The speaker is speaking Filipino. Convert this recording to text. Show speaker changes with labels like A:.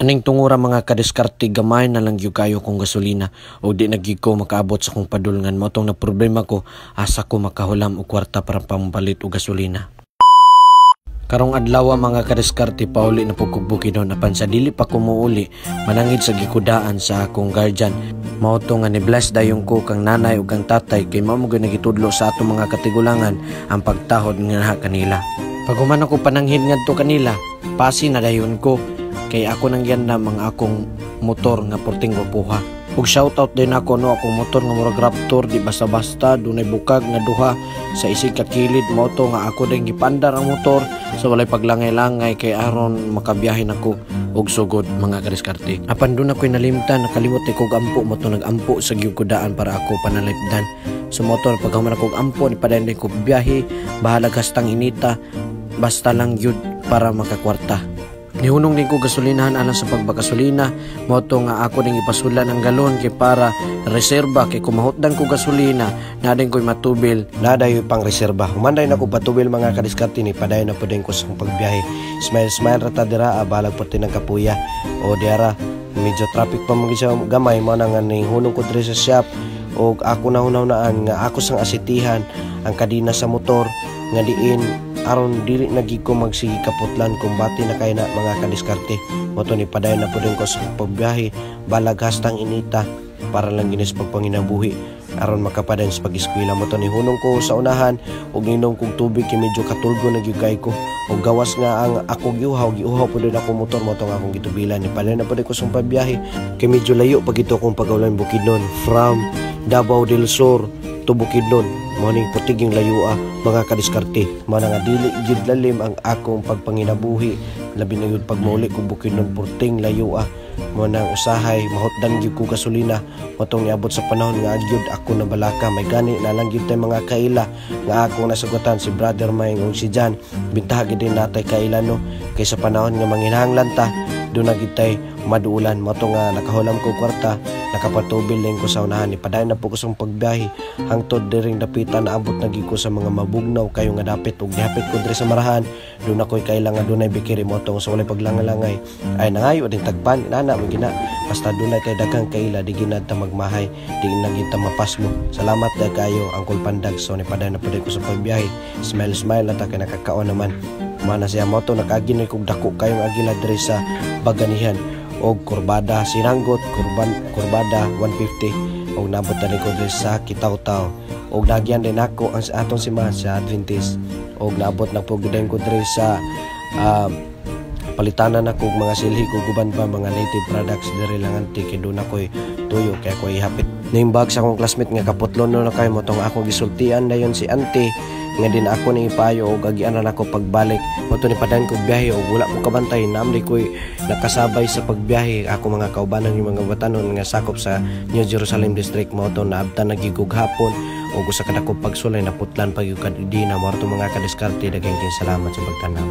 A: Aning tungura mga kadiskarte gamay na lang gyud kayo kong gasolina o di nagyud ko makaabot sa kong padulngan mo tong na problema ko asa ko makahulam og kwarta para pambalit og gasolina. Karong adlaw mga kadiskarte pauli na pagkugbukidon apan sa dili pa ko muuli manangid sa gikudaan sa akong guardian. Mao to nga ni bless dayon ko kang nanay ug kang tatay kay mao mo nagitudlo sa atong mga katigulangan ang pagtahod nga kanila. Paghuman ako pananghid ngadto kanila, pasi na dayon ko kay ako nang yan na mga akong motor nga porting wapuha. Ug shoutout din ako no akong motor nga murag Raptor di basta-basta dunay bukag nga duha sa isig ka kilid mo to nga ako din gipandar ang motor so walay paglangay-langay kay aron makabiyahin ako og sugod mga kadiskarte. Apan doon ako'y nalimtan nakalimot ko ampo mo to nagampo sa gyud-kudaan para ako panalipdan. So motor paghuman ako ampo ni padayon ko biyahe bahala gastang inita basta lang yun para makakwarta. Nihunong din ko gasolinahan alang sa pagbagasolina mo to nga ako ding ipasulan ang galon kay para reserba kay kumahutdan ko gasolina na din ko'y matubil nadayoy pang reserba. Humanday na ko patubil mga kadiskarte ni padayon na po din ko sa pagbiyahe. Smile rata dira balag pati ng kapuya o diara medyo traffic pa mga gamay mo na nga nihunong ko diri sa shop o ako na hunaw-naan nga ako sang asitihan ang kadina sa motor nga diin aron dili nagig ko magsigi kaputlan kung bati na kay na mga kadiskarte. Moto ni padayon na po din ko sa pagbiyahe balag hastang inita para lang ginis pagpanginabuhi aron makapadayon sa pag-eskwela. Moto ni hunong ko sa unahan ug ninom kog tubig kay medyo katulgo nagyugay ko ug gawas nga ang ako giuhaw po din ako motor mo tong akong gitubilan ni padayon na po din ko sa pagbiyahe kay medyo layo pag ito kong pagawlan Bukidnon from Davao del Sur to Bukidnon. Morning putig yung layua mga kadiskarte mo na nga dili gid lalim ang akong pagpanginabuhi labi na yun pagmuli kung Bukidnon purting layua mo nang usahay mahutdan gyud ko gasolina mo tong niabot sa panahon nga gyud ako na balaka may gani na lang gyud tay mga kaila nga akong nasugatan si brother Mayng ug si Jan bintaha gid din natay kaila no kay sa panahon nga manginahanglan ta do na gid tay maduulan mo to nga nakahulam ko kwarta nakapatubil lang ko sa unahan ni padayon na po ko sa pagbiyahe hangtod diring dapitan naabot na gyud ko sa mga mabugnaw kayo nga dapit ug gihapit ko diri sa marahan do na koy kailangan dunay bikiri mo tong sa walay paglangalangay ay nangayo din tagpan inana mo gina basta dunay kay daghang kaila di ginad ta magmahay di na kita mapas mo. Salamat da kayo Uncle Pandag so ni padayon na pud ko sa pagbiyahe smile na ta kay nakakaon naman mana siya mo to nakaginay kog dako kayong agila diri sa Baganihan og kurbada sinanggot kurbada 150 og nabot tani ko diri sa Kitaw-Taw og nagyan din ako ang sa atong simahan sa Adventist og nabot na po gudeng ko diri sa palitanan ako mga silhi ko guban pa mga native products diri lang anti kay do na koy tuyo kay ko ihapit nimbag sa akong classmate nga kaputlon no na kay mo tong akong gisultian dayon si auntie nga din ako ni ipayo og agianan ako pagbalik mo to ni padan ko biyahe og wala ko kabantay namli koy nakasabay sa pagbiyahe ako mga kaubanan yung mga batanon nga sakop sa New Jerusalem district mo to naabtan nagigug hapon og usa ka dako pagsulay naputlan pag yung kadina mo to mga kadiskarte daghang salamat sa pagtanaw.